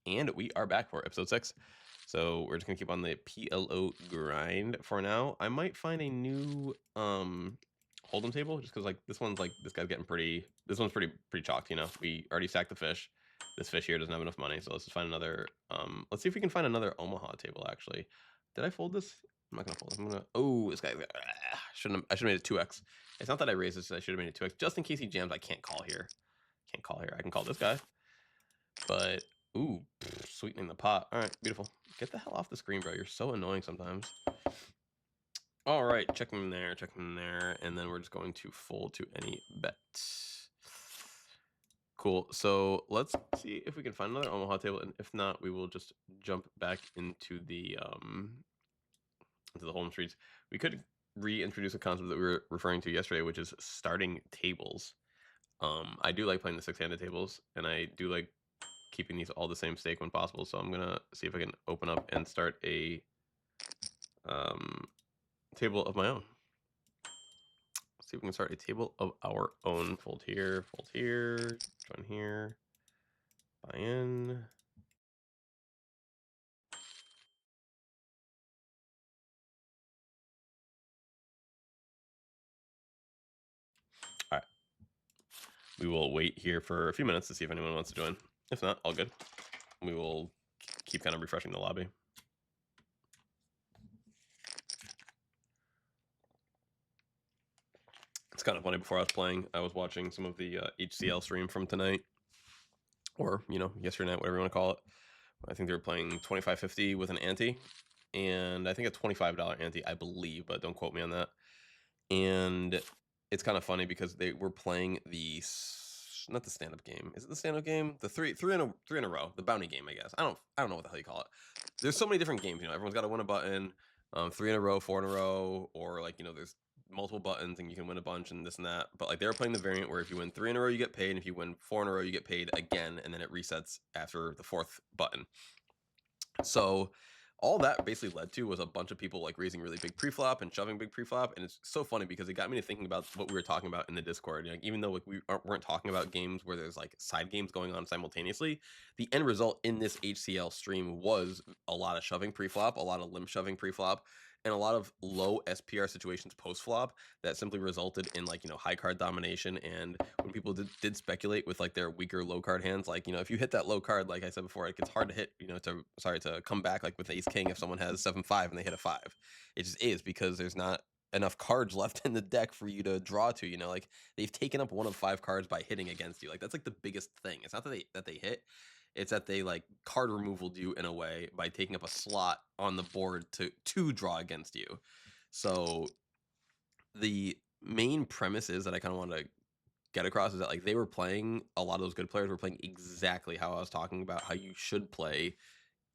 And we are back for episode 6. So we're just gonna keep on the PLO grind for now. I might find a new hold'em table just because like this one's getting pretty. This one's pretty chalked. You know, we already stacked the fish. This fish here doesn't have enough money, so let's just find another. Let's see if we can find another Omaha table. Actually, did I fold this? I'm not gonna fold it. I'm gonna. Oh, this guy. I should have made it 2x. It's not that I raised this. I should have made it 2x just in case he jams. I can't call here. Can't call here. I can call this guy, but. Ooh, sweetening the pot. All right, beautiful. Get the hell off the screen, bro. You're so annoying sometimes. All right, checking there, and then we're just going to fold to any bet. Cool. So let's see if we can find another Omaha table, and if not, we will just jump back into the home streets. We could reintroduce a concept that we were referring to yesterday, which is starting tables. I do like playing the 6-handed tables, and I do like keeping these all the same stake when possible. So I'm gonna see if I can open up and start a table of my own. Let's see if we can start a table of our own. Fold here, join here, buy in. All right. We will wait here for a few minutes to see if anyone wants to join. If not, all good. We will keep kind of refreshing the lobby. It's kind of funny. Before I was playing, I was watching some of the HCL stream from tonight, or yesterday night, whatever you want to call it. I think they were playing 2550 with an ante, and I think a $25 ante, I believe, but don't quote me on that. And it's kind of funny because they were playing not the stand-up game. Is it the stand-up game? The three in a row, the bounty game, I guess. I don't know what the hell you call it. There's so many different games. Everyone's got to win a button. 3 in a row, 4 in a row, or like there's multiple buttons and you can win a bunch and this and that. But like they were playing the variant where if you win 3 in a row, you get paid. And if you win 4 in a row, you get paid again, and then it resets after the 4th button. So all that basically led to was a bunch of people like raising really big preflop and shoving big preflop, and it's so funny because it got me to thinking about what we were talking about in the Discord. Even though like we weren't talking about games where there's like side games going on simultaneously, the end result in this HCL stream was a lot of shoving preflop, a lot of limp shoving preflop, and a lot of low SPR situations post flop that simply resulted in like high card domination. And when people did speculate with like their weaker low card hands, like if you hit that low card, like I said before, it gets hard to hit to come back like with ace king if someone has 7-5 and they hit a 5. It just is because there's not enough cards left in the deck for you to draw to. Like they've taken up 1 of 5 cards by hitting against you. Like that's like the biggest thing. It's not that they hit, it's that they like card removaled you in a way by taking up a slot on the board to draw against you. So the main premise is that I kind of want to get across is that like they were playing, a lot of those good players were playing exactly how I was talking about how you should play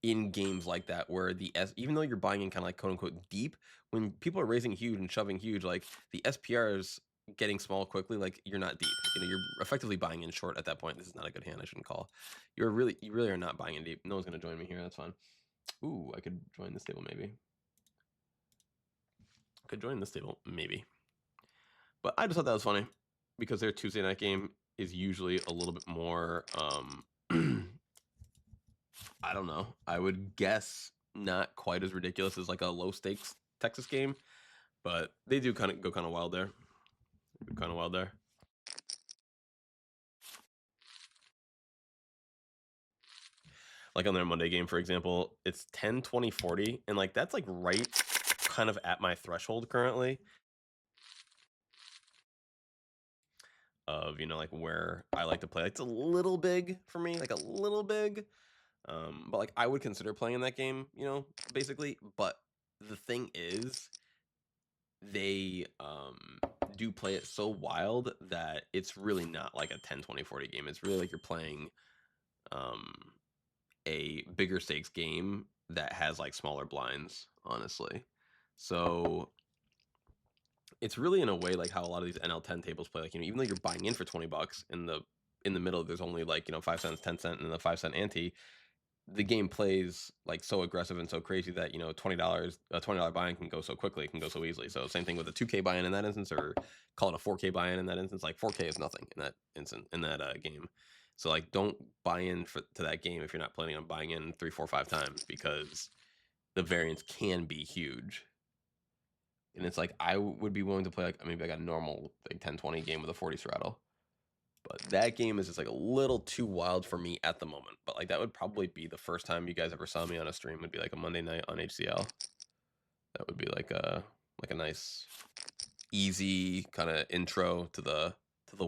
in games like that, where even though you're buying in kind of like quote unquote deep, when people are raising huge and shoving huge, like the SPR is getting small quickly, like you're not deep. You're effectively buying in short at that point. This is not a good hand. I shouldn't call. You really are not buying in deep. No one's gonna join me here. That's fine. Ooh, I could join this table maybe. But I just thought that was funny because their Tuesday night game is usually a little bit more I don't know. I would guess not quite as ridiculous as like a low stakes Texas game, but they do go kind of wild there. Like on their Monday game, for example, it's 10, 20, 40, and like that's like right kind of at my threshold currently of like where I like to play. It's a little big for me, like a little big. But like I would consider playing in that game, basically. But the thing is, they do play it so wild that it's really not like a 10, 20, 40 game. It's really like you're playing a bigger stakes game that has like smaller blinds, honestly. So it's really in a way like how a lot of these NL10 tables play. Like even though you're buying in for $20 in the middle, there's only like 5 cents, 10 cent, and the 5 cent ante. The game plays like so aggressive and so crazy that $20 a $20 buy-in can go so quickly, it can go so easily. So same thing with a 2K buy-in in that instance, or call it a 4K buy-in in that instance. Like 4K is nothing in that game. So like, don't buy in to that game if you're not planning on buying in 3, 4, 5 times, because the variance can be huge. And it's like, I would be willing to play like maybe like a normal like 10-20 game with a 40 straddle. But that game is just like a little too wild for me at the moment. But like, that would probably be the first time you guys ever saw me on a stream, would be like a Monday night on HCL. That would be like a nice, easy kind of intro to the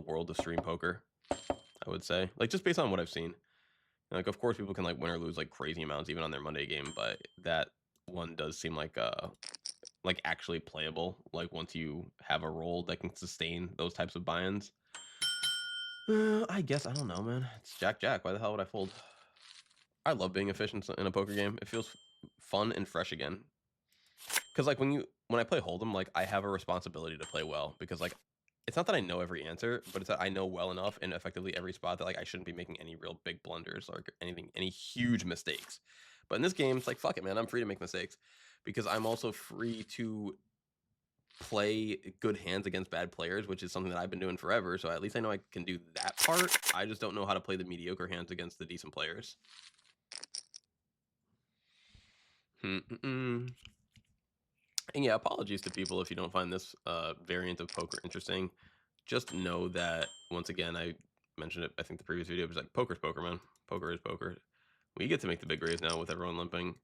world of stream poker, I would say. Like, just based on what I've seen. Like, of course, people can like win or lose like crazy amounts even on their Monday game, but that one does seem like actually playable. Like, once you have a role that can sustain those types of buy-ins. I guess, I don't know, man. It's Jack. Why the hell would I fold? I love being efficient in a poker game. It feels fun and fresh again. Because like when I play Hold'em, like I have a responsibility to play well, because like it's not that I know every answer, but it's that I know well enough in effectively every spot that like I shouldn't be making any real big blunders or any huge mistakes. But in this game, it's like, fuck it, man. I'm free to make mistakes, because I'm also free to play good hands against bad players, which is something that I've been doing forever. So at least I know I can do that part. I just don't know how to play the mediocre hands against the decent players. And yeah, apologies to people if you don't find this variant of poker interesting. Just know that, once again, I mentioned it, I think the previous video, was like, poker's poker, man. Poker is poker. We get to make the big raise now with everyone limping.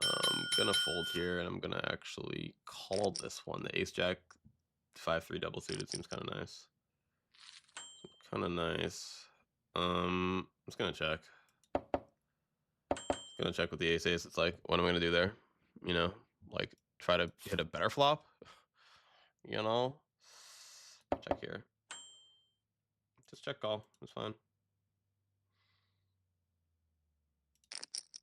I'm gonna fold here, and I'm gonna actually call this one. The ace-jack 5-3 double suited seems kind of nice. I'm just gonna check. Gonna check with the ace-ace. It's like, what am I gonna do there? You know, like, try to hit a better flop? You know? Check here. Just check call. It's fine.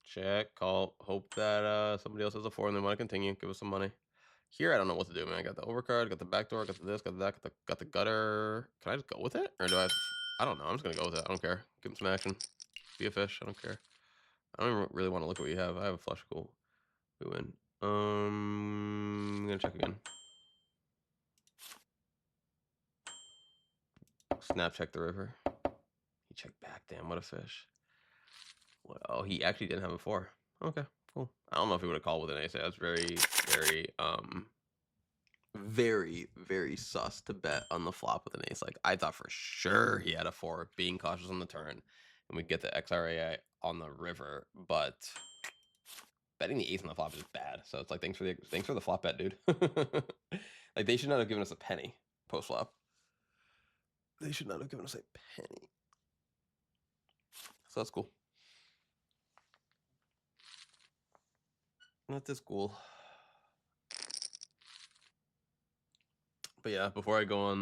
Check call. Hope that somebody else has a 4 and they want to continue. Give us some money. Here, I don't know what to do, man. I got the overcard, got the backdoor, got the this, got that, got the gutter. Can I just go with it? Or do I don't know. I'm just going to go with it. I don't care. Give him some action. Be a fish. I don't care. I don't even really want to look at what you have. I have a flush. Cool. We win. I'm going to check again. Snap check the river. He checked back. Damn, what a fish. Well, he actually didn't have a 4. Okay, cool. I don't know if he would have called with an ace. That was very, very, very sus to bet on the flop with an ace. Like, I thought for sure he had a 4, being cautious on the turn, and we'd get the XRAI on the river. But betting the ace on the flop is bad. So it's like, thanks for the flop bet, dude. Like, they should not have given us a penny post flop. They should not have given us a penny. So that's cool. That is cool. But yeah, before I go on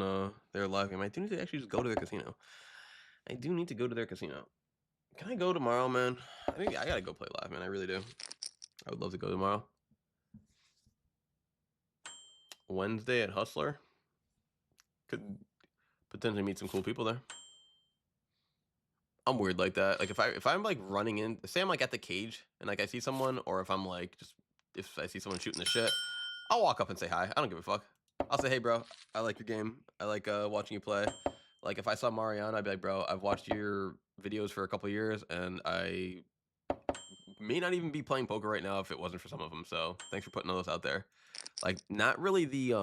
their live game, I do need to actually just go to their casino. I do need to go to their casino. Can I go tomorrow, man? I think I gotta go play live, man. I really do. I would love to go tomorrow. Wednesday at Hustler. Could potentially meet some cool people there. I'm weird like that. Like, if I'm like running in, say I'm like at the cage and like I see someone, or if I'm like if I see someone shooting the shit, I'll walk up and say hi. I don't give a fuck. I'll say, hey bro, I like your game. I like watching you play. Like, if I saw Mariano, I'd be like, bro, I've watched your videos for a couple years, and I may not even be playing poker right now if it wasn't for some of them. So thanks for putting those out there. Like, not really the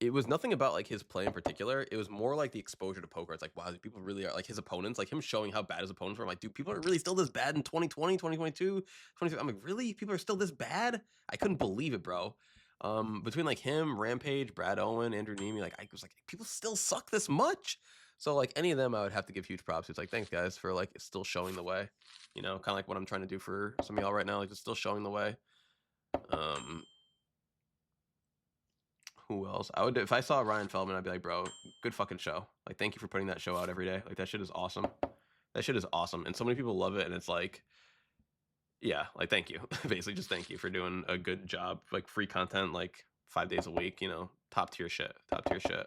it was nothing about like his play in particular. It was more like the exposure to poker. It's like, wow, people really are like his opponents, like him showing how bad his opponents were. I'm like, dude, people are really still this bad in 2020, 2022, 2023. I'm like, really? People are still this bad? I couldn't believe it, bro. Between like him, Rampage, Brad Owen, Andrew Nemi, like, I was like, people still suck this much. So like, any of them, I would have to give huge props. It's like, thanks guys for like still showing the way. You know, kind of like what I'm trying to do for some of y'all right now, like, just still showing the way. Who else? I would, if I saw Ryan Feldman, I'd be like, bro, good fucking show. Like, thank you for putting that show out every day. Like, that shit is awesome. That shit is awesome. And so many people love it. And it's like, yeah, like, thank you. Basically, just thank you for doing a good job. Like, free content, like 5 days a week, you know, top tier shit. Top tier shit.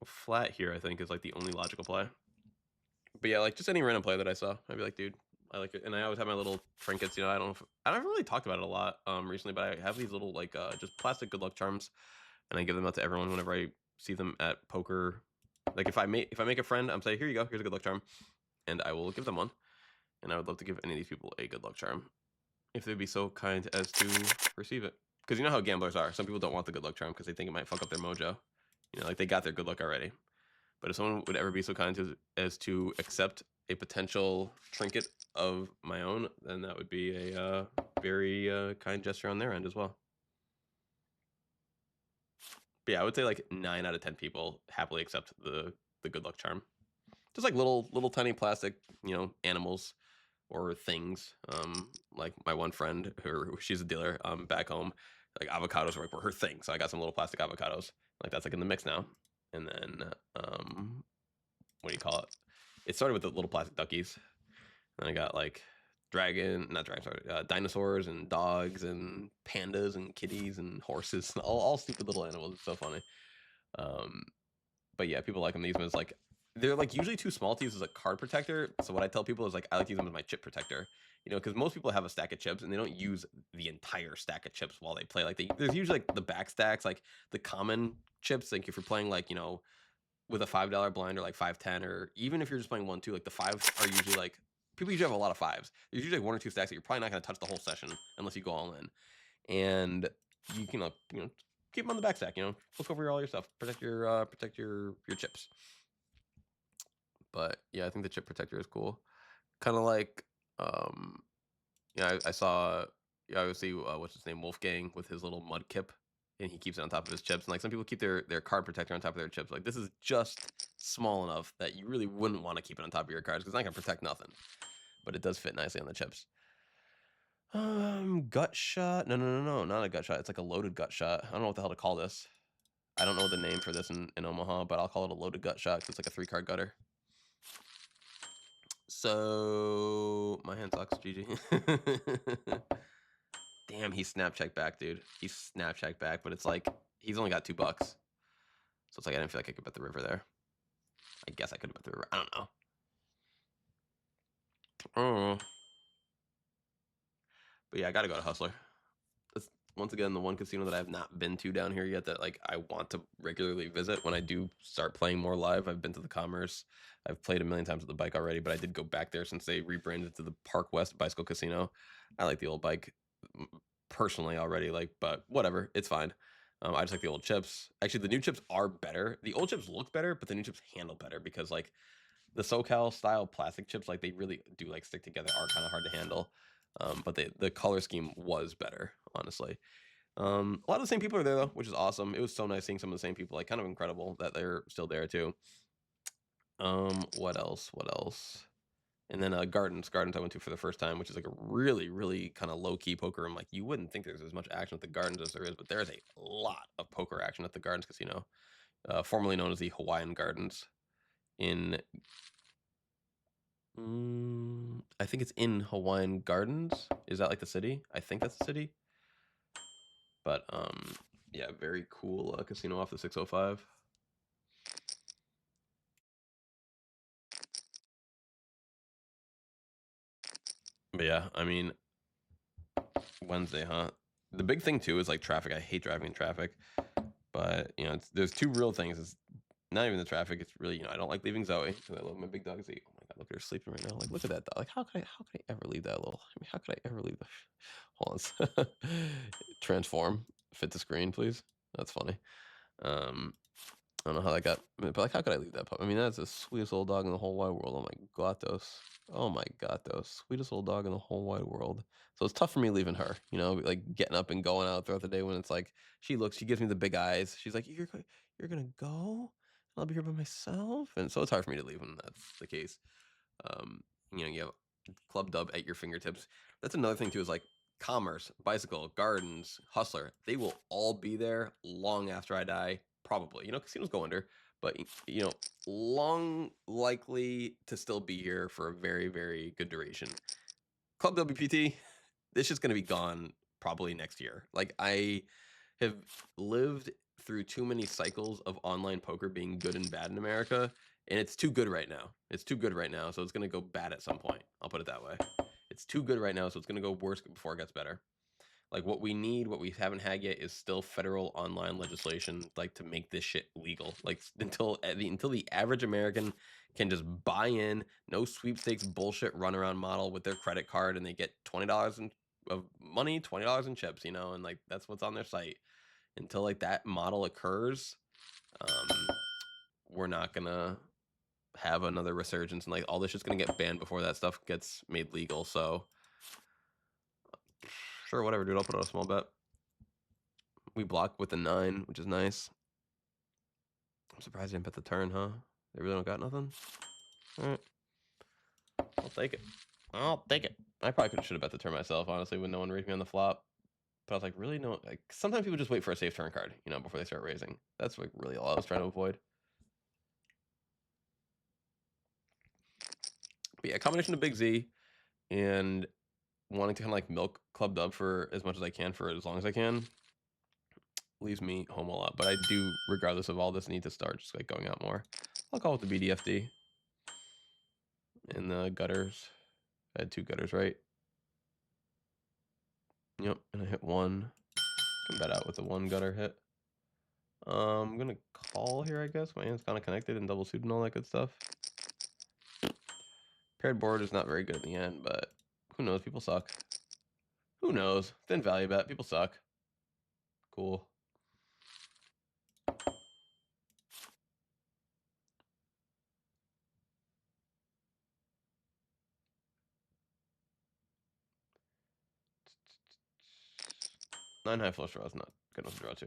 Flat here, I think, is like the only logical play. But yeah, like, just any random play that I saw, I'd be like, dude, I like it. And I always have my little trinkets, you know. I don't really talked about it a lot recently, but I have these little like just plastic good luck charms and I give them out to everyone whenever I see them at poker. Like if I make a friend, I'm saying, here you go, here's a good luck charm, and I will give them one. And I would love to give any of these people a good luck charm if they'd be so kind as to receive it. Because you know how gamblers are. Some people don't want the good luck charm because they think it might fuck up their mojo. You know, like they got their good luck already. But if someone would ever be so kind as to accept a potential trinket of my own, then that would be a very kind gesture on their end as well. But yeah, I would say like 9 out of 10 people happily accept the good luck charm. Just like little tiny plastic, you know, animals or things. Like my one friend, she's a dealer back home. Like avocados were her thing, so I got some little plastic avocados. Like that's like in the mix now. And then what do you call it? It started with the little plastic duckies. And I got like dinosaurs and dogs and pandas and kitties and horses, and all stupid little animals. It's so funny. But yeah, people like them. These ones like they're like usually too small to use as a card protector. So what I tell people is like I like to use them as my chip protector. You know, because most people have a stack of chips and they don't use the entire stack of chips while they play. Like there's usually like the back stacks, like the common chips. Like if you're playing like, you know, with a $5 blind or like 5-10, or even if you're just playing 1-2, like the fives are usually like people usually have a lot of fives. There's usually like 1 or 2 stacks that you're probably not going to touch the whole session unless you go all in. And you can you know, keep them on the back stack. You know, look over all your stuff, protect your chips. But yeah, I think the chip protector is cool. Kind of like, yeah, I saw, yeah, I would see what's his name, Wolfgang, with his little mud kip, and he keeps it on top of his chips. And like some people keep their card protector on top of their chips. Like this is just small enough that you really wouldn't want to keep it on top of your cards because it's not gonna protect nothing. But it does fit nicely on the chips. Gut shot? No, not a gut shot. It's like a loaded gut shot. I don't know what the hell to call this. I don't know the name for this in Omaha, but I'll call it a loaded gut shot because it's like a 3-card gutter. So my hand sucks, GG. Damn, he Snapchat back, dude. He Snapchat back, but it's like he's only got $2. So it's like I didn't feel like I could bet the river there. I guess I could have bet the river. I don't know. Oh. But yeah, I gotta go to Hustler. That's once again the one casino that I have not been to down here yet that like I want to regularly visit when I do start playing more live. I've been to the Commerce. I've played a million times with the bike already, but I did go back there since they rebranded to the Park West Bicycle Casino. I like the old bike personally already, like, but whatever, it's fine. I just like the old chips. Actually, the new chips are better. The old chips look better, but the new chips handle better because like the SoCal style plastic chips, like they really do like stick together, are kind of hard to handle. But the color scheme was better, honestly. A lot of the same people are there though, which is awesome. It was so nice seeing some of the same people. Like kind of incredible that they're still there too. What else? And then Gardens I went to for the first time, which is like a really kind of low-key poker room. Like you wouldn't think there's as much action at the Gardens as there is, but there is a lot of poker action at the Gardens Casino, formerly known as the Hawaiian Gardens in I think it's in Hawaiian Gardens. Is that like the city? I think that's the city. But yeah, very cool casino off the 605. But yeah, I mean, Wednesday, huh? The big thing too is like traffic. I hate driving in traffic, but you know, there's 2 real things. It's not even the traffic. It's really, you know, I don't like leaving Zoey because I love my big dog Zeke. Oh my god, look at her sleeping right now. Like, look at that dog. Like, how could I ever leave that little? I mean, how could I ever leave the? Hold on. Transform, fit the screen, please. That's funny. I don't know how that got, but like, how could I leave that pup? I mean, that's the sweetest little dog in the whole wide world. Oh my gatos. Oh my gatos. Sweetest little dog in the whole wide world. So it's tough for me leaving her, you know, like getting up and going out throughout the day when it's like, she gives me the big eyes. She's like, you're going to go? I'll be here by myself. And so it's hard for me to leave when that's the case. You know, you have Club Dub at your fingertips. That's another thing too, is like Commerce, Bicycle, Gardens, Hustler. They will all be there long after I die. Probably, you know, casinos go under, but you know, long likely to still be here for a very good duration. Club WPT, this is going to be gone probably next year. Like I have lived through too many cycles of online poker being good and bad in America, and it's too good right now. It's too good right now, so it's going to go bad at some point. I'll put it that way. It's too good right now, so it's going to go worse before it gets better. Like what we need, what we haven't had yet, is still federal online legislation, like to make this shit legal. Like until the average American can just buy in, no sweepstakes bullshit run around model with their credit card, and they get $20 of money, $20 in chips, you know, and like that's what's on their site. Until like that model occurs, we're not gonna have another resurgence, and like all this shit's gonna get banned before that stuff gets made legal. So sure, whatever, dude. I'll put out a small bet. We block with a 9, which is nice. I'm surprised I didn't bet the turn, huh? They really don't got nothing? Alright. I'll take it. I'll take it. I probably should have bet the turn myself, honestly, with no one raised me on the flop. But I was like, really? No. Like, sometimes people just wait for a safe turn card, you know, before they start raising. That's like really all I was trying to avoid. But yeah, combination of Big Z and wanting to kind of like milk Club Dub for as much as I can for as long as I can leaves me home a lot. But I do, regardless of all this, need to start just like going out more. I'll call it the BDFD. In the gutters. I had 2 gutters, right? Yep, and I hit 1. Can bet out with the 1 gutter hit. I'm gonna call here, I guess. My hand's kind of connected and double suited and all that good stuff. Paired board is not very good in the end, but who knows? People suck. Who knows? Thin value bet. People suck. Cool. Nine high flush draw is not good enough to draw 2.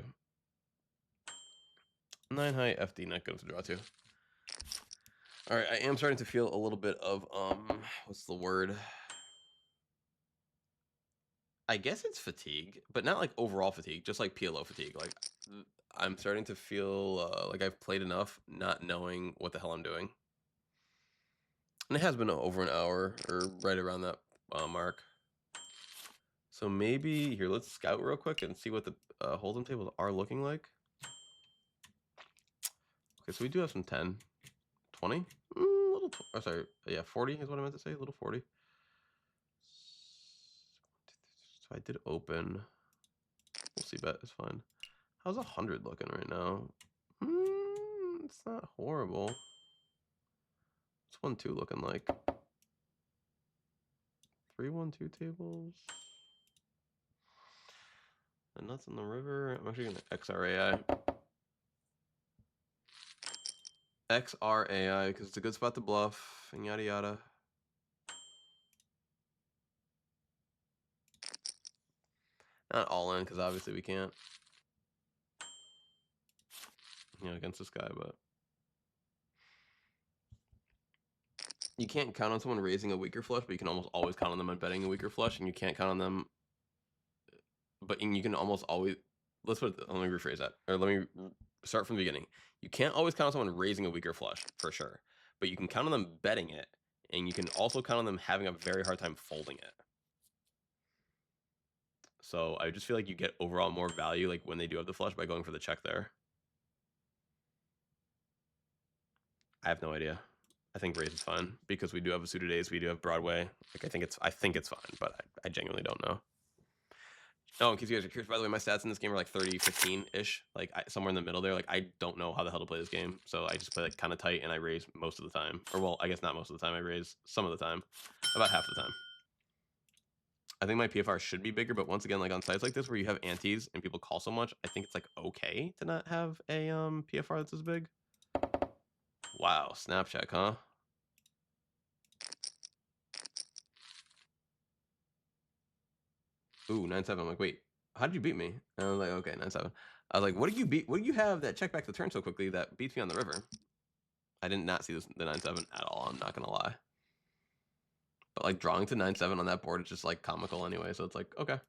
9 high FD, not good enough to draw 2. All right, I am starting to feel a little bit of what's the word? I guess it's fatigue, but not like overall fatigue, just like PLO fatigue. Like I'm starting to feel like I've played enough, not knowing what the hell I'm doing. And it has been over an hour or right around that mark. So maybe here, let's scout real quick and see what the hold'em tables are looking like. Okay, so we do have some 10, 20, little. Oh, sorry, yeah, 40 is what I meant to say. A little 40. So I did open. We'll see bet is fine. How's 100 looking right now? It's not horrible. What's 1-2 looking like? 3-1-2 tables. The nuts in the river. I'm actually gonna XRAI. XRAI because it's a good spot to bluff and yada yada. Not all in because obviously we can't. You know, against this guy, but you can't count on someone raising a weaker flush, but you can almost always count on them on betting a weaker flush, and you can't count on them. But you can almost always. Let me rephrase that, or let me start from the beginning. You can't always count on someone raising a weaker flush for sure, but you can count on them betting it, and you can also count on them having a very hard time folding it. So I just feel like you get overall more value like when they do have the flush by going for the check there. I have no idea. I think raise is fine because we do have a suited ace, we do have Broadway. Like I think it's fine, but I genuinely don't know. Oh, in case you guys are curious, by the way, my stats in this game are like 30-15-ish, like somewhere in the middle there. Like I don't know how the hell to play this game, so I just play like kind of tight and I raise most of the time. Or well, I guess not most of the time. I raise some of the time, about half the time. I think my PFR should be bigger, but once again, like on sites like this where you have antes and people call so much, I think it's like okay to not have a PFR that's as big. Wow, snap check, huh? Ooh, 9-7. I'm like, wait, how did you beat me? And I was like, okay, 9-7. I was like, what do you beat? What do you have that check back the turn so quickly that beats me on the river? I did not see the 9-7 at all. I'm not gonna lie. But like drawing to 9-7 on that board is just like comical anyway. So it's like, okay.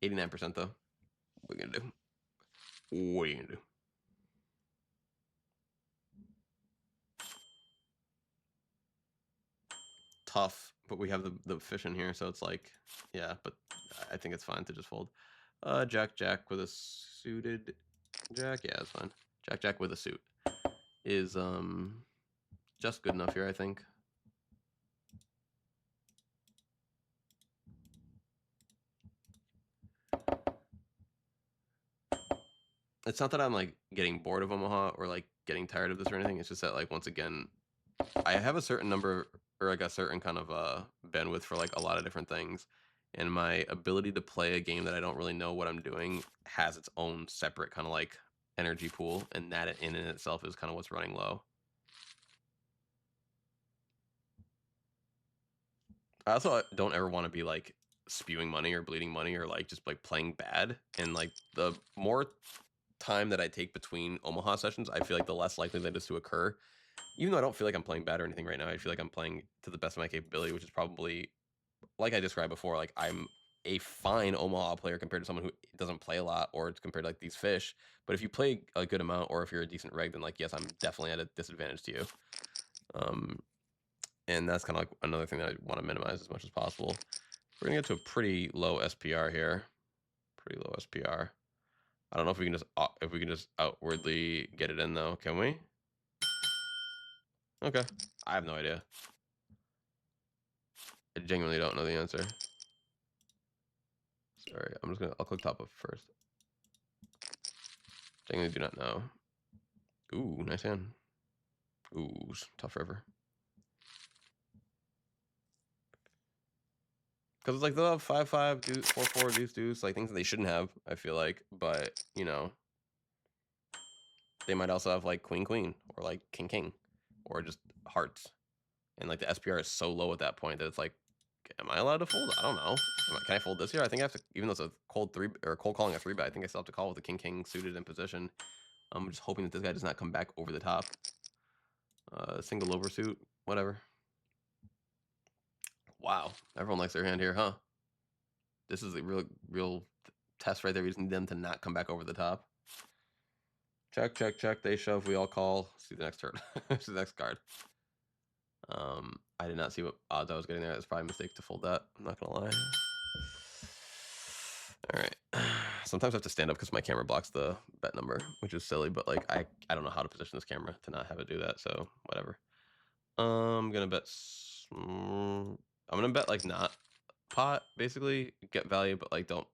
89% though. What are you gonna do? What are you gonna do? Tough, but we have the fish in here, so it's like, yeah. But I think it's fine to just fold. Jack with a suited jack. Yeah, it's fine. Jack with a suit is just good enough here, I think. It's not that I'm like getting bored of Omaha or like getting tired of this or anything. It's just that like once again, I have a certain number or like a certain kind of bandwidth for like a lot of different things, and my ability to play a game that I don't really know what I'm doing has its own separate kind of like energy pool, and that in itself is kind of what's running low. I also don't ever want to be like spewing money or bleeding money or like just like playing bad, and like the more time that I take between Omaha sessions, I feel like the less likely that is to occur. Even though I don't feel like I'm playing bad or anything right now, I feel like I'm playing to the best of my capability, which is probably, like I described before, like I'm a fine Omaha player compared to someone who doesn't play a lot, or compared to like these fish. But if you play a good amount, or if you're a decent reg, then like yes, I'm definitely at a disadvantage to you. And that's kind of like another thing that I want to minimize as much as possible. We're gonna get to a pretty low SPR here. Pretty low SPR. I don't know if we can just outwardly get it in though. Can we? Okay. I have no idea. I genuinely don't know the answer. Sorry, I'll click top up first. Genuinely do not know. Ooh, nice hand. Ooh, tough river. Because it's like they'll have 5-5, 4-4, deuce, like things that they shouldn't have, I feel like. But, you know, they might also have like queen, or like king, or just hearts. And like the SPR is so low at that point that it's like, am I allowed to fold? I don't know. Can I fold this here? I think I have to, even though it's a cold calling a 3-bet, I think I still have to call with the king suited in position. I'm just hoping that this guy does not come back over the top. Single oversuit, whatever. Wow, everyone likes their hand here, huh? This is a real test right there. We just need them to not come back over the top. Check. They shove. We all call. See the next turn. See the next card. I did not see what odds I was getting there. That's probably a mistake to fold that. I'm not gonna lie. All right. Sometimes I have to stand up because my camera blocks the bet number, which is silly. But like I don't know how to position this camera to not have it do that. So whatever. I'm gonna bet. I'm gonna bet like not pot, basically get value, but like don't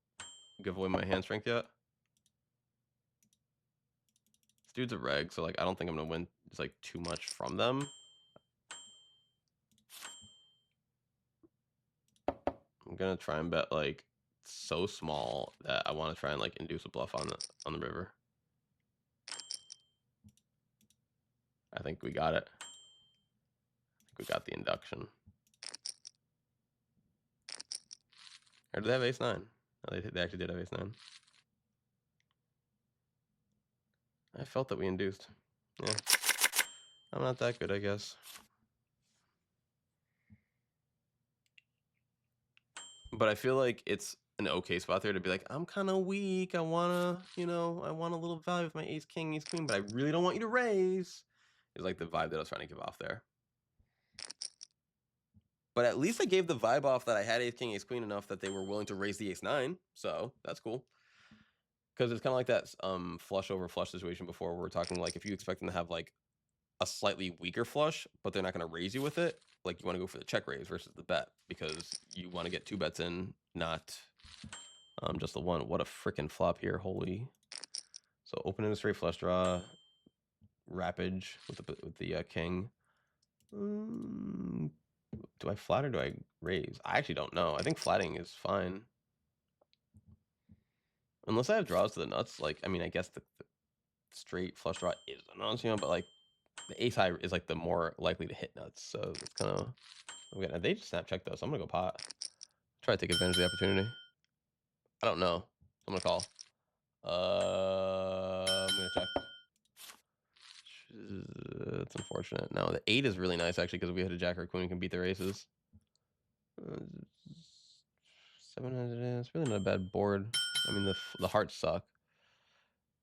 give away my hand strength yet. This dude's a reg, so like I don't think I'm gonna win just like too much from them. I'm gonna try and bet like so small that I want to try and like induce a bluff on the river. I think we got it. I think we got the induction. Or do they have ace 9? No, they actually did have ace 9. I felt that we induced. Yeah. I'm not that good, I guess. But I feel like it's an okay spot there to be like, I'm kind of weak. I want to, I want a little value with my ace king, ace queen, but I really don't want you to raise. Is like the vibe that I was trying to give off there. But at least I gave the vibe off that I had ace king, ace queen enough that they were willing to raise the ace 9. So that's cool. Because it's kind of like that flush over flush situation before, where we're talking like if you expect them to have like a slightly weaker flush, but they're not going to raise you with it, like you want to go for the check raise versus the bet, because you want to get 2 bets in, not just the one. What a freaking flop here, holy. So opening a straight flush draw, rapage with the king. Do I flat or do I raise? I actually don't know. I think flatting is fine. Unless I have draws to the nuts. Like, I mean, I guess the straight flush draw is the nuts, but like the ace high is like the more likely to hit nuts. So it's kind of, okay, they just snap check though, so I'm gonna go pot. Try to take advantage of the opportunity. I don't know. I'm gonna call. I'm gonna check. It's unfortunate. No, the 8 is really nice actually, because we had a jack or a queen, we can beat their aces. 700. It's really not a bad board. I mean, the hearts suck.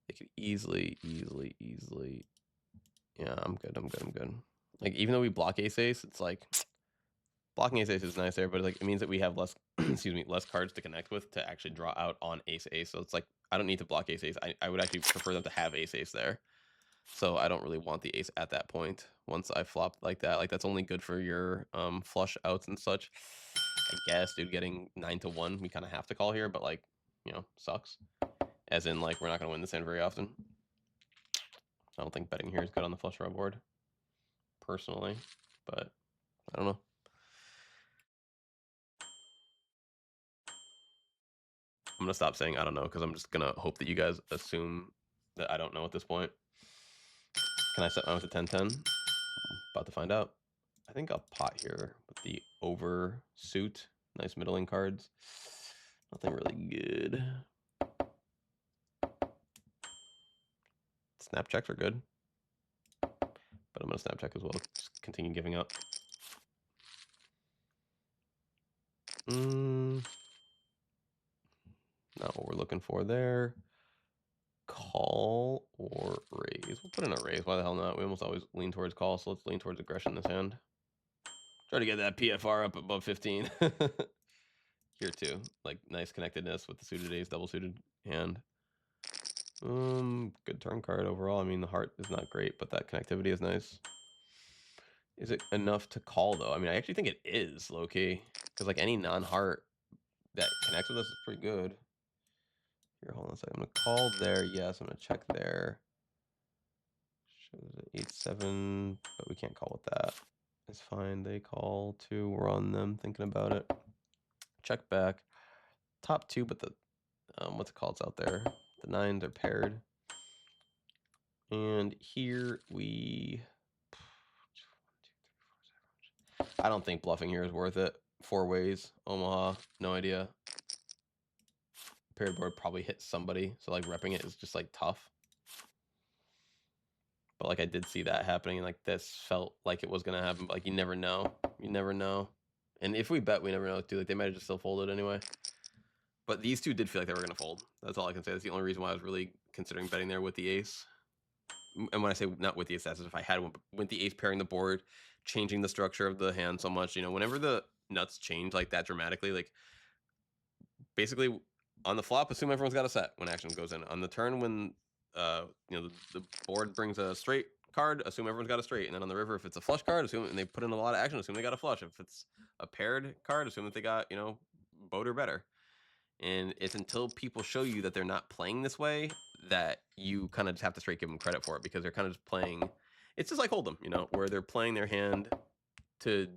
They could easily. Yeah, I'm good. Like, even though we block ace, it's like blocking ace is nice there, but like it means that we have less, less cards to connect with to actually draw out on ace. So it's like I don't need to block ace. I would actually prefer them to have ace there. So I don't really want the ace at that point. Once I flop like that, like that's only good for your flush outs and such. I guess, dude, getting 9 to 1, we kind of have to call here, but like, sucks. As in, like, we're not going to win this hand very often. I don't think betting here is good on the flush draw board, personally, but I don't know. I'm going to stop saying I don't know because I'm just going to hope that you guys assume that I don't know at this point. Can I set mine with a 10-10? About to find out. I think I'll pot here with the oversuit. Nice middling cards. Nothing really good. Snap checks are good. But I'm going to snap check as well. Just continue giving up. Not what we're looking for there. Call or raise. We'll put in a raise. Why the hell not? We almost always lean towards call, so let's lean towards aggression this hand. Try to get that PFR up above 15. Here too. Like nice connectedness with the suited ace, double suited hand. Good turn card overall. I mean, the heart is not great, but that connectivity is nice. Is it enough to call though? I mean, I actually think it is low key because like any non-heart that connects with us is pretty good. Here, hold on a second. I'm gonna call there. Yes, I'm gonna check there. Shows it 8-7, but we can't call with that. It's fine. They call too. We're on them thinking about it. Check back. Top two, but the what's it called? It's out there. The nines are paired. And here we. I don't think bluffing here is worth it. 4 ways. Omaha. No idea. Paired board probably hits somebody. So like repping it is just like tough. But like I did see that happening, and like this felt like it was gonna happen. But like you never know. You never know. And if we bet, we never know too. Like they might have just still folded anyway. But these two did feel like they were gonna fold. That's all I can say. That's the only reason why I was really considering betting there with the ace. And when I say not with the ace, that's if I had one with the ace pairing the board, changing the structure of the hand so much. You know, whenever the nuts change like that dramatically, like basically on the flop, assume everyone's got a set when action goes in. On the turn, when you know the board brings a straight card, assume everyone's got a straight. And then on the river, if it's a flush card, assume, and they put in a lot of action, assume they got a flush. If it's a paired card, assume that they got, you know, boat or better. And it's until people show you that they're not playing this way that you kind of just have to straight give them credit for it, because they're kind of just playing. It's just like Hold'em, you know, where they're playing their hand to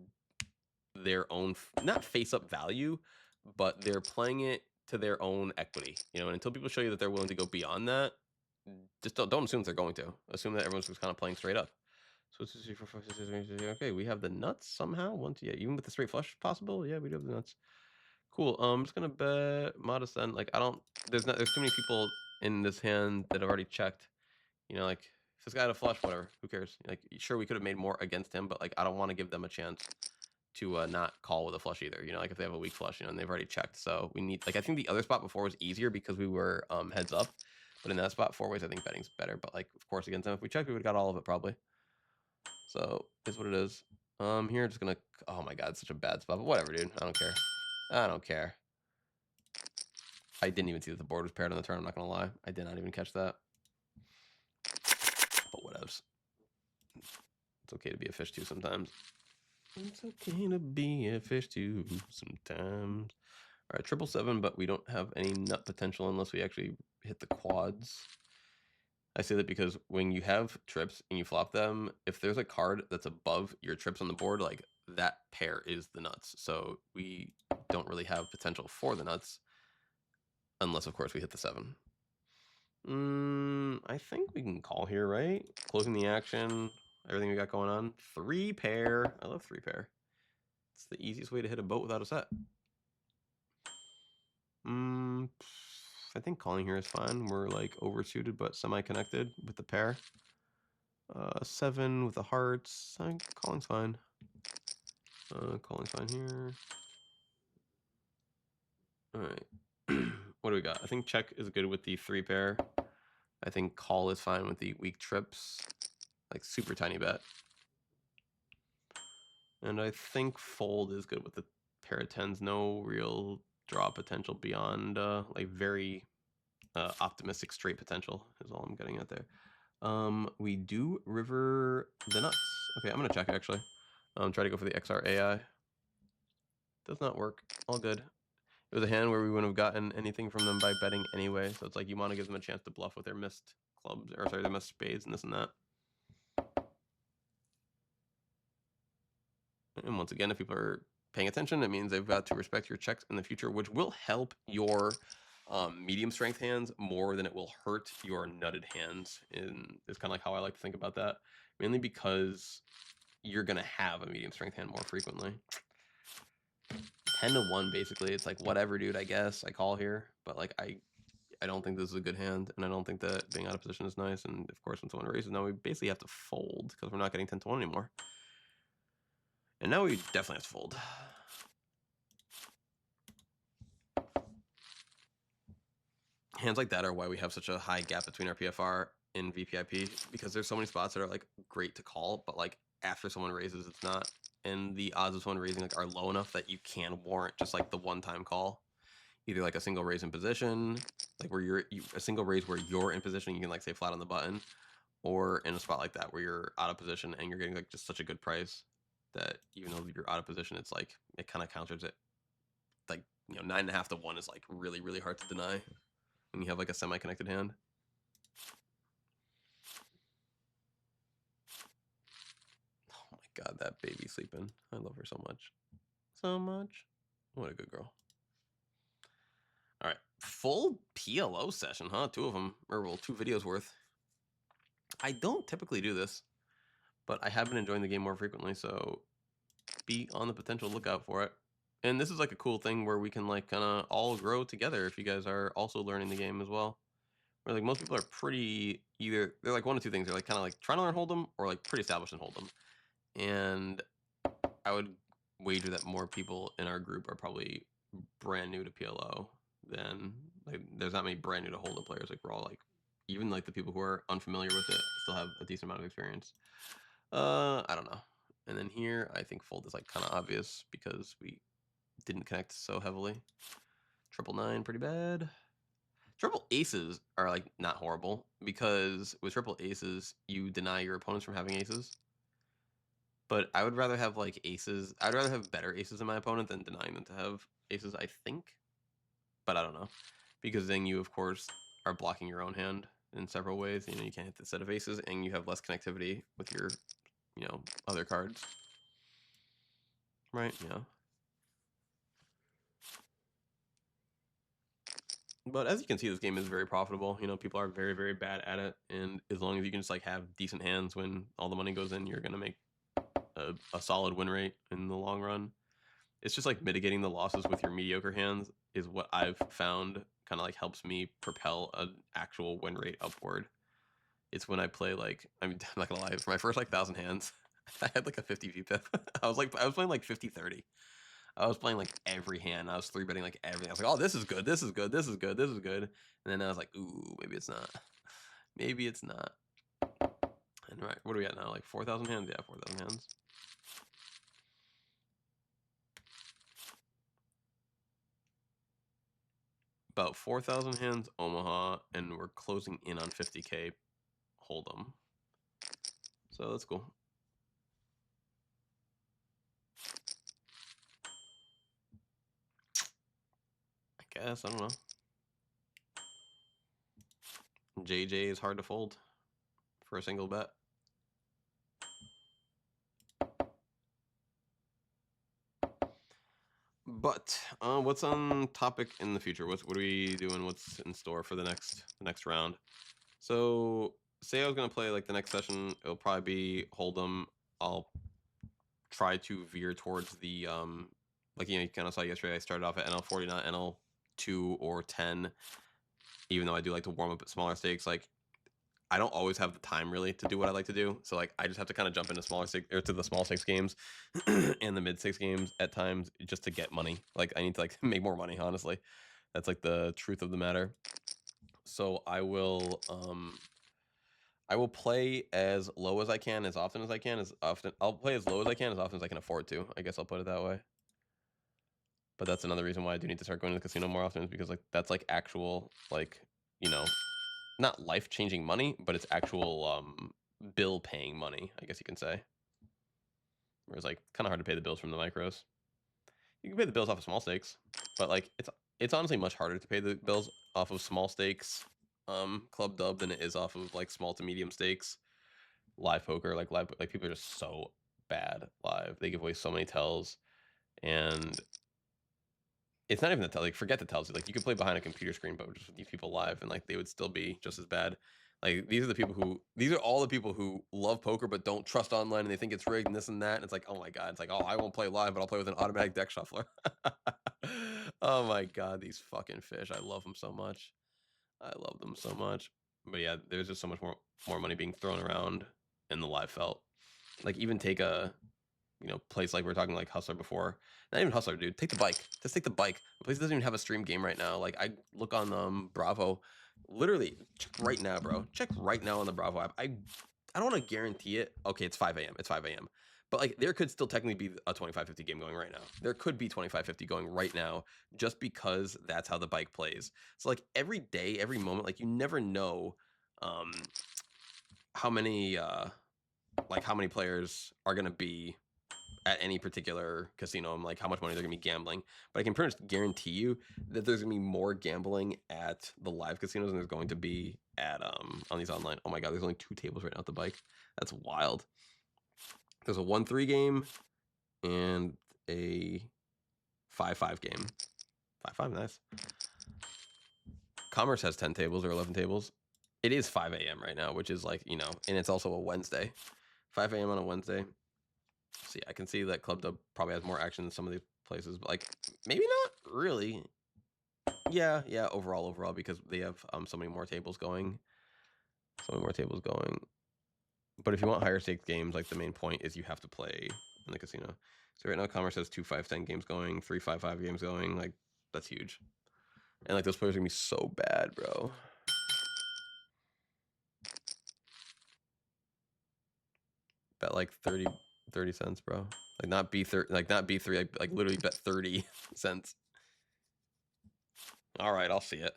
their own, not face up value, but they're playing it to their own equity, you know. And until people show you that they're willing to go beyond that, just don't assume they're going to. Assume that everyone's just kind of playing straight up. So it's 3, 4, 5, 6, 7, 8, 9, okay, we have the nuts somehow. Yeah, even with the straight flush possible. Yeah, we do have the nuts. Cool. I'm just gonna bet modest then. Like there's too many people in this hand that have already checked. You know, like if this guy had a flush, whatever, who cares? Like sure, we could have made more against him, but like I don't want to give them a chance to not call with a flush either. You know, like if they have a weak flush, you know, and they've already checked. So we need, like, I think the other spot before was easier because we were heads up, but in that spot 4 ways, I think betting's better. But like of course against them, if we checked, we would have got all of it probably. So it's what it is. Here just gonna, oh my god, it's such a bad spot, but whatever, dude. I don't care. I don't care. I didn't even see that the board was paired on the turn. I'm not gonna lie. I did not even catch that. But whatevs. It's okay to be a fish too sometimes. It's okay to be a fish too sometimes. All right, 777, but we don't have any nut potential unless we actually hit the quads. I say that because when you have trips and you flop them, if there's a card that's above your trips on the board, like that pair is the nuts. So we don't really have potential for the nuts unless, of course, we hit the 7. I think we can call here, right? Closing the action, everything we got going on. 3 pair. I love 3 pair. It's the easiest way to hit a boat without a set. I think calling here is fine. We're like oversuited but semi-connected with the pair. 7 with the hearts. Calling's fine. Calling's fine here. All right. What do we got? I think check is good with the 3 pair. I think call is fine with the weak trips. Like super tiny bet. And I think fold is good with the pair of 10s. No real draw potential beyond like very optimistic straight potential is all I'm getting at there. We do river the nuts. Okay, I'm gonna check actually. Try to go for the XR AI. Does not work. All good. It was a hand where we wouldn't have gotten anything from them by betting anyway. So it's like you want to give them a chance to bluff with their missed clubs, or sorry, their missed spades and this and that. And once again, if people are paying attention, it means they've got to respect your checks in the future, which will help your medium strength hands more than it will hurt your nutted hands. And it's kind of like how I like to think about that, mainly because you're going to have a medium strength hand more frequently. 10-1, basically. It's like, whatever, dude, I guess I call here. But like, I don't think this is a good hand, and I don't think that being out of position is nice. And of course, when someone raises, now we basically have to fold because we're not getting 10-1 anymore. And now we definitely have to fold. Hands like that are why we have such a high gap between our PFR and VPIP, because there's so many spots that are like great to call, but like after someone raises, it's not. And the odds of someone raising like are low enough that you can warrant just like the one-time call. Either like a single raise in position, like where a single raise where you're in position, you can like say flat on the button, or in a spot like that where you're out of position and you're getting like just such a good price that even though you're out of position, it's like it kind of counters it. Like, you know, 9.5 to 1 is like really, really hard to deny when you have like a semi-connected hand. Oh my god, that baby sleeping. I love her so much. So much. What a good girl. All right, full PLO session, huh? 2 of them, or well, 2 videos worth. I don't typically do this, but I have been enjoying the game more frequently, so be on the potential lookout for it. And this is like a cool thing where we can like kind of all grow together if you guys are also learning the game as well. Where like most people are pretty they're like one of 2 things. They're like kind of like trying to learn Hold'em or like pretty established in Hold'em. And I would wager that more people in our group are probably brand new to PLO than like there's not many brand new to Hold'em players. Like we're all like, even like the people who are unfamiliar with it still have a decent amount of experience. I don't know. And then here I think fold is like kind of obvious because we didn't connect so heavily. 999, pretty bad. Triple aces are like not horrible because with triple aces you deny your opponents from having aces. But I would rather have like aces. I'd rather have better aces than my opponent than denying them to have aces, I think. But I don't know, because then you of course are blocking your own hand in several ways. You know, you can't hit the set of aces, and you have less connectivity with your, you know, other cards. Right? Yeah. But as you can see, this game is very profitable. You know, people are very, very bad at it, and as long as you can just like have decent hands when all the money goes in, you're gonna make a solid win rate in the long run. It's just like mitigating the losses with your mediocre hands is what I've found kind of like helps me propel an actual win rate upward. It's when I play like, I mean, I'm not gonna lie, for my first like 1,000 hands, I had like a 50 VPIP. I was playing like 50-30. I was playing like every hand. I was 3-betting like everything. I was like, oh, this is good, this is good, this is good, this is good. And then I was like, ooh, maybe it's not. Maybe it's not. And right, what are we at now? Like 4,000 hands? Yeah, 4,000 hands. About 4,000 hands Omaha, and we're closing in on 50K Hold'em. So that's cool. I guess, I don't know. JJ is hard to fold for a single bet. But what's on topic in the future? What are we doing? What's in store for the next round? So say I was gonna play like the next session, it'll probably be Hold'em. I'll try to veer towards the like, you know, you kind of saw yesterday I started off at NL40, not NL2 or 10. Even though I do like to warm up at smaller stakes, like I don't always have the time really to do what I like to do. So like I just have to kind of jump into smaller stakes or to the small stakes games and the mid stakes games at times just to get money. Like I need to like make more money, honestly. That's like the truth of the matter. So I will play as low as I can, as often as I can, I'll play as low as I can, as often as I can afford to. I guess I'll put it that way. But that's another reason why I do need to start going to the casino more often, is because like that's like actual, like, you know, not life-changing money, but it's actual bill-paying money, I guess you can say. Whereas like kind of hard to pay the bills from the micros. You can pay the bills off of small stakes. But like it's honestly much harder to pay the bills off of small stakes club dub than it is off of like small to medium stakes live poker. Like people are just so bad live. They give away so many tells, and it's not even the tell. Like forget the tells. Like you could play behind a computer screen, but just with these people live, and like they would still be just as bad. Like these are all the people who love poker but don't trust online and they think it's rigged and this and that. And it's like, oh my god, it's like, oh, I won't play live, but I'll play with an automatic deck shuffler. Oh my god, these fucking fish. I love them so much. I love them so much. But yeah, there's just so much more money being thrown around in the live felt. Like even take a place like we were talking like Hustler before. Not even Hustler, dude. Take the bike. Just take the bike. The place doesn't even have a stream game right now. Like I look on Bravo, literally check right now, bro. Check right now on the Bravo app. I don't want to guarantee it. Okay, it's 5 a.m. It's 5 a.m. But like there could still technically be a 25-50 game going right now. There could be 25-50 going right now just because that's how the bike plays. So like every day, every moment, like you never know how many players are gonna be at any particular casino, and like how much money they're gonna be gambling. But I can pretty much guarantee you that there's gonna be more gambling at the live casinos than there's going to be at on these online. Oh my god, there's only 2 tables right now at the bike. That's wild. There's a 1-3 game and a 5-5 game. 5-5, nice. Commerce has 10 tables or 11 tables. It is 5 a.m. right now, which is like, and it's also a Wednesday. 5 a.m. on a Wednesday. See, I can see that Club Dub probably has more action than some of these places, but like maybe not really. Yeah, overall, because they have so many more tables going. But if you want higher stakes games, like the main point is you have to play in the casino. So right now Commerce has 2 5-10 games going, 3 5-5 games going. Like that's huge. And like those players are gonna be so bad, bro. Bet like 30 cents, bro. Like not B3, like literally bet 30 cents. All right, I'll see it.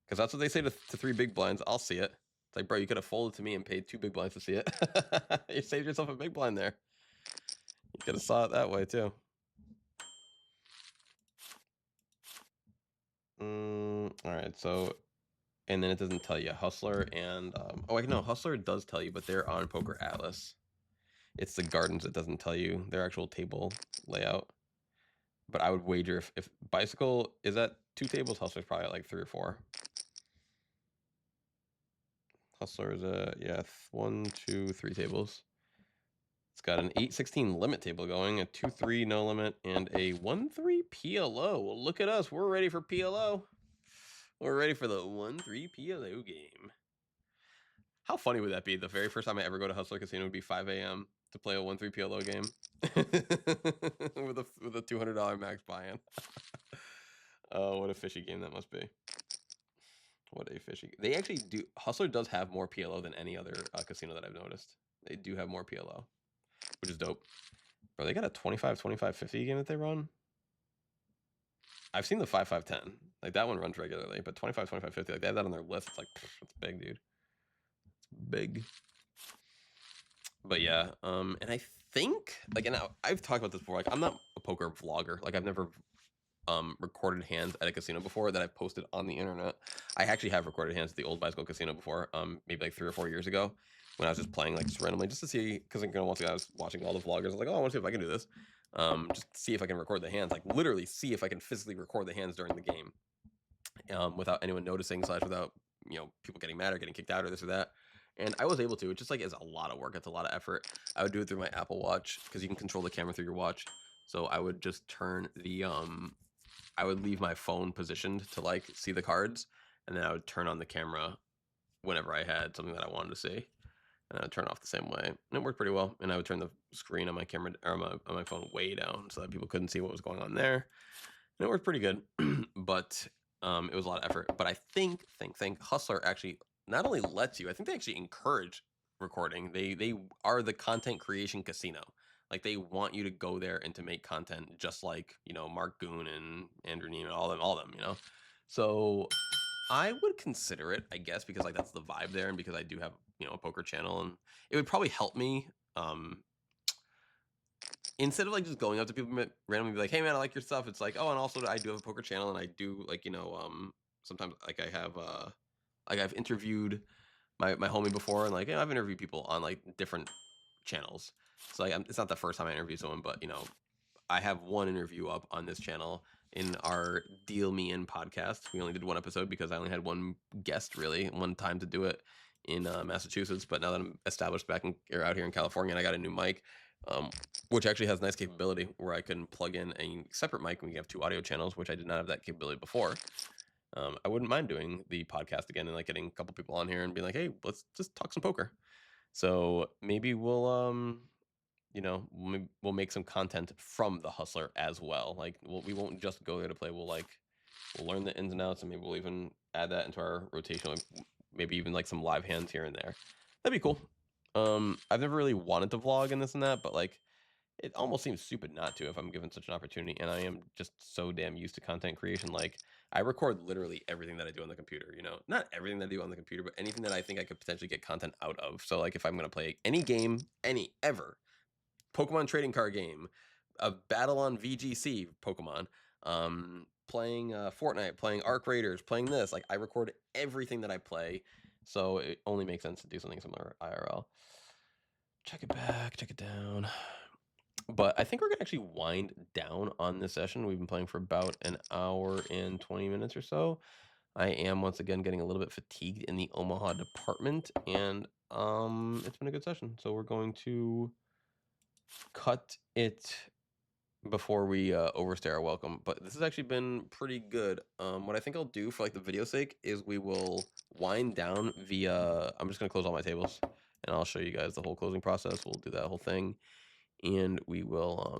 Because that's what they say to 3 big blinds. I'll see it. It's like, bro, you could have folded to me and paid 2 big blinds to see it. You saved yourself a big blind there. You could have saw it that way too. All right, so, and then it doesn't tell you Hustler and Hustler does tell you, but they're on Poker Atlas. It's the gardens that doesn't tell you their actual table layout. But I would wager if Bicycle is at 2 tables, Hustler's probably at like 3 or 4. Hustler is at 1, 2, 3 tables. It's got an 8-16 limit table going, a 2-3 no limit, and a 1-3 PLO. Well, look at us. We're ready for PLO. We're ready for the 1-3 PLO game. How funny would that be? The very first time I ever go to Hustler Casino would be 5 a.m. to play a 1-3 PLO game with a $200 max buy-in. Oh, what a fishy game that must be. What a fishy. They actually do. Hustler does have more PLO than any other casino that I've noticed. They do have more PLO, which is dope. Bro, they got a 25-25-50 game that they run. I've seen the 5-5-10. Like that one runs regularly, but 25-25-50, like they have that on their list. It's like, it's big, dude. It's big. But yeah, and I think, like, and I've talked about this before, like I'm not a poker vlogger. Like I've never recorded hands at a casino before that I've posted on the internet. I actually have recorded hands at the old Bicycle Casino before, maybe like 3 or 4 years ago when I was just playing like just randomly just to see, because once again I was watching all the vloggers. I was like, oh, I want to see if I can do this. Just see if I can record the hands, like literally see if I can physically record the hands during the game, without anyone noticing / without people getting mad or getting kicked out or this or that. And I was able to. It just like is a lot of work. It's a lot of effort. I would do it through my Apple Watch because you can control the camera through your watch. So I would just turn the I would leave my phone positioned to like see the cards, and then I would turn on the camera whenever I had something that I wanted to see, and I would turn off the same way. And it worked pretty well. And I would turn the screen on my camera or on my phone way down so that people couldn't see what was going on there. And it worked pretty good, but it was a lot of effort. But I think Hustler actually not only lets you, I think they actually encourage recording. They are the content creation casino. Like they want you to go there and to make content, just like Mark Goon and Andrew Neiman, all them. So I would consider it, I guess, because like that's the vibe there, and because I do have a poker channel, and it would probably help me instead of like just going up to people randomly be like, hey man, I like your stuff. It's like, oh, and also I do have a poker channel and I do like, sometimes like I've interviewed my homie before, and like, I've interviewed people on like different channels. So like, it's not the first time I interviewed someone, but I have one interview up on this channel in our Deal Me In podcast. We only did one episode because I only had one guest, really, one time to do it in Massachusetts. But now that I'm established back or out here in California, and I got a new mic, which actually has nice capability where I can plug in a separate mic and we have two audio channels, which I did not have that capability before. I wouldn't mind doing the podcast again and like getting a couple people on here and being like, hey, let's just talk some poker. So maybe we'll we'll make some content from the Hustler as well. Like we won't just go there to play. We'll learn the ins and outs, and maybe we'll even add that into our rotation. Maybe even like some live hands here and there. That'd be cool. I've never really wanted to vlog and this and that, but like it almost seems stupid not to if I'm given such an opportunity. And I am just so damn used to content creation. Like I record literally everything that I do on the computer, not everything that I do on the computer, but anything that I think I could potentially get content out of. So like if I'm going to play any game, ever, Pokemon trading card game, a battle on VGC Pokemon, playing Fortnite, playing Arc Raiders, playing this, like I record everything that I play. So it only makes sense to do something similar IRL. Check it back, check it down. But I think we're going to actually wind down on this session. We've been playing for about an hour and 20 minutes or so. I am once again getting a little bit fatigued in the Omaha department, and it's been a good session. So we're going to cut it before we overstay our welcome. But this has actually been pretty good. What I think I'll do for like the video sake is we will wind down via, I'm just going to close all my tables and I'll show you guys the whole closing process. We'll do that whole thing. And we will,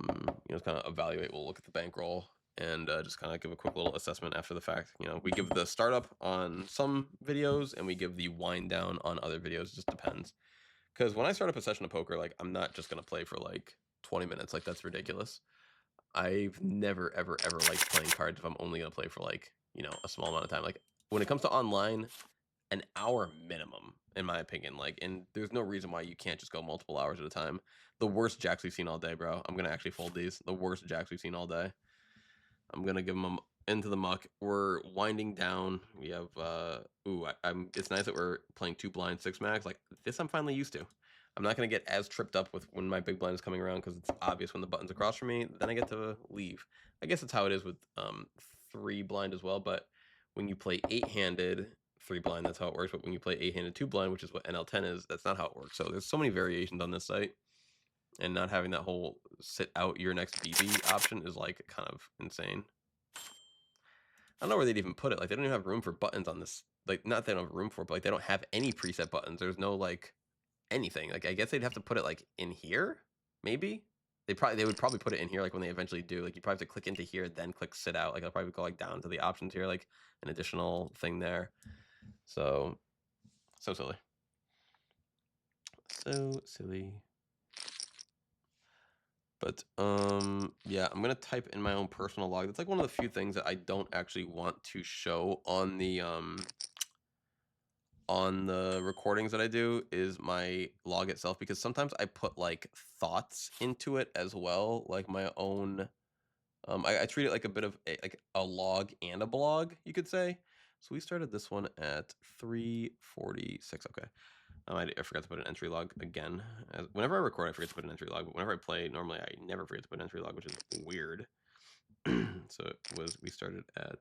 kind of evaluate. We'll look at the bankroll and just kind of give a quick little assessment after the fact. We give the startup on some videos and we give the wind down on other videos. It just depends. Because when I start up a session of poker, like I'm not just going to play for like 20 minutes. Like that's ridiculous. I've never, ever, ever liked playing cards if I'm only going to play for like, a small amount of time. Like when it comes to online, an hour minimum, in my opinion. Like, and there's no reason why you can't just go multiple hours at a time. The worst jacks we've seen all day, bro. I'm gonna actually fold these. The worst jacks we've seen all day. I'm gonna give them into the muck. We're winding down. We have it's nice that we're playing 2 blind 6 max. Like this, I'm finally used to. I'm not gonna get as tripped up with when my big blind is coming around because it's obvious when the button's across from me. Then I get to leave. I guess that's how it is with 3 blind as well. But when you play 8-handed 3 blind, that's how it works. But when you play 8-handed 2 blind, which is what NL10 is, that's not how it works. So there's so many variations on this site, and not having that whole sit out your next BB option is like kind of insane. I don't know where they'd even put it. Like they don't even have room for buttons on this. Like not that they don't have room for it, but like they don't have any preset buttons. There's no like anything. Like I guess they'd have to put it like in here, maybe. They would probably put it in here like when they eventually do. Like you probably have to click into here, then click sit out. Like I'll probably go like down to the options here, like an additional thing there. So silly. So silly. But yeah, I'm gonna type in my own personal log. That's like one of the few things that I don't actually want to show on the recordings that I do is my log itself, because sometimes I put like thoughts into it as well, like my own. I treat it like a bit of a log and a blog, you could say. So we started this one at 3:46. Okay. I forgot to put an entry log again. Whenever I record, I forget to put an entry log. But whenever I play, normally I never forget to put an entry log, which is weird. So we started at.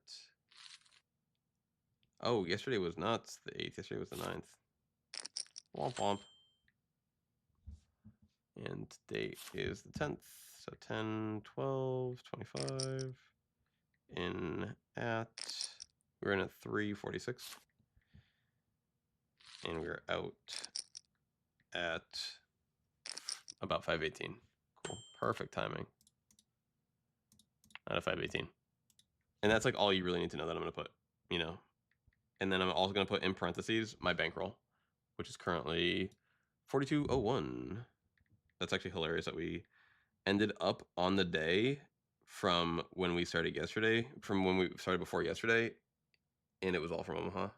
Oh, yesterday was not the 8th. Yesterday was the 9th. Womp womp. And today is the 10th. So 10, 12, 25. We're in at 3:46. And we're out at about 5:18. Cool. Perfect timing. Out of 5:18. And that's like all you really need to know that I'm going to put, And then I'm also going to put in parentheses my bankroll, which is currently 42.01. That's actually hilarious that we ended up on the day from when we started yesterday, from when we started before yesterday, and it was all from Omaha.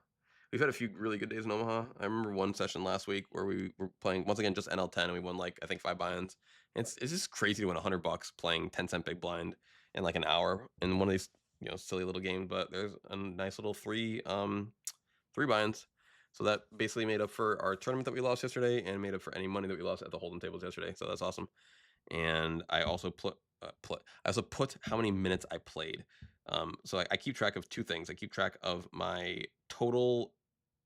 We've had a few really good days in Omaha. I remember one session last week where we were playing, once again, just NL10, and we won, like, I think 5 buy-ins. It's just crazy to win $100 playing 10-cent big blind in like an hour in one of these silly little games. But there's a nice little three buy-ins. So that basically made up for our tournament that we lost yesterday and made up for any money that we lost at the hold'em tables yesterday. So that's awesome. And I also put how many minutes I played. So I keep track of two things. I keep track of my total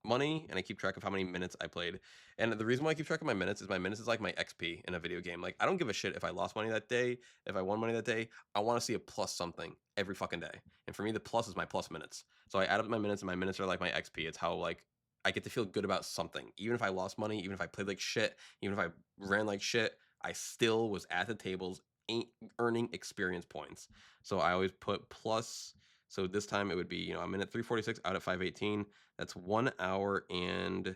money and I keep track of how many minutes I played. And the reason why I keep track of my minutes is like my XP in a video game. Like I don't give a shit if I lost money that day, if I won money that day. I want to see a plus something every fucking day. And for me, the plus is my plus minutes. So I add up my minutes, and my minutes are like my XP. It's how like I get to feel good about something. Even if I lost money, even if I played like shit, even if I ran like shit, I still was at the tables earning experience points. So I always put plus. So this time it would be, I'm in at 346 out at 518. That's 1 hour and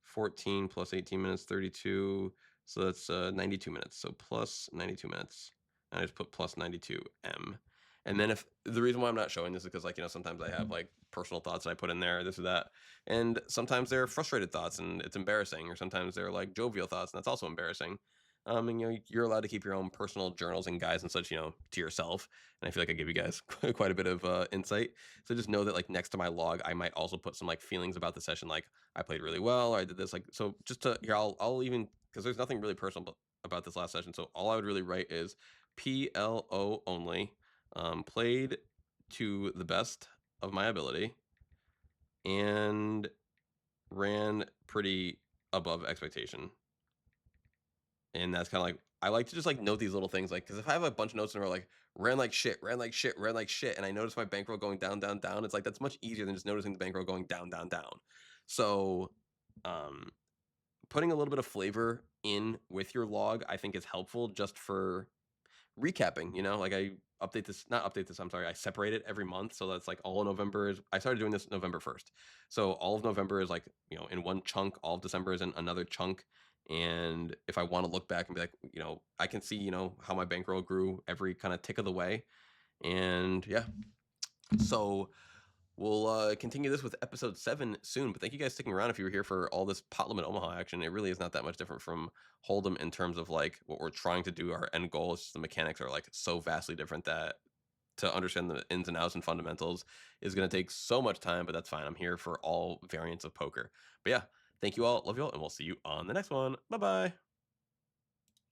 14 plus 18 minutes, 32. So that's 92 minutes. So plus 92 minutes. And I just put plus 92M. And then if the reason why I'm not showing this is because sometimes I have like personal thoughts that I put in there, this or that. And sometimes they're frustrated thoughts and it's embarrassing. Or sometimes they're like jovial thoughts and that's also embarrassing. And you're allowed to keep your own personal journals and guides and such, to yourself. And I feel like I give you guys quite a bit of insight. So just know that like next to my log, I might also put some like feelings about the session, like I played really well, or I did this. Like so, just to here, I'll even because there's nothing really personal about this last session. So all I would really write is PLO only. Played to the best of my ability and ran pretty above expectation. And that's kind of like I like to just like note these little things, like because if I have a bunch of notes in a row like ran like shit, ran like shit, ran like shit, and I notice my bankroll going down, down, down, it's like that's much easier than just noticing the bankroll going down, down, down. So, um, putting a little bit of flavor in with your log, I think is helpful just for recapping. Like I update this, not update this. I'm sorry, I separate it every month, so that's like all of November is. I started doing this November 1st, so all of November is like in one chunk. All of December is in another chunk. And if I want to look back and be like, I can see how my bankroll grew every kind of tick of the way. And yeah, so we'll continue this with episode 7 soon. But thank you guys sticking around if you were here for all this pot limit Omaha action. It really is not that much different from Hold'em in terms of like what we're trying to do. Our end goal is just the mechanics are like so vastly different that to understand the ins and outs and fundamentals is going to take so much time, but that's fine. I'm here for all variants of poker. But yeah, thank you all. Love you all. And we'll see you on the next one. Bye-bye.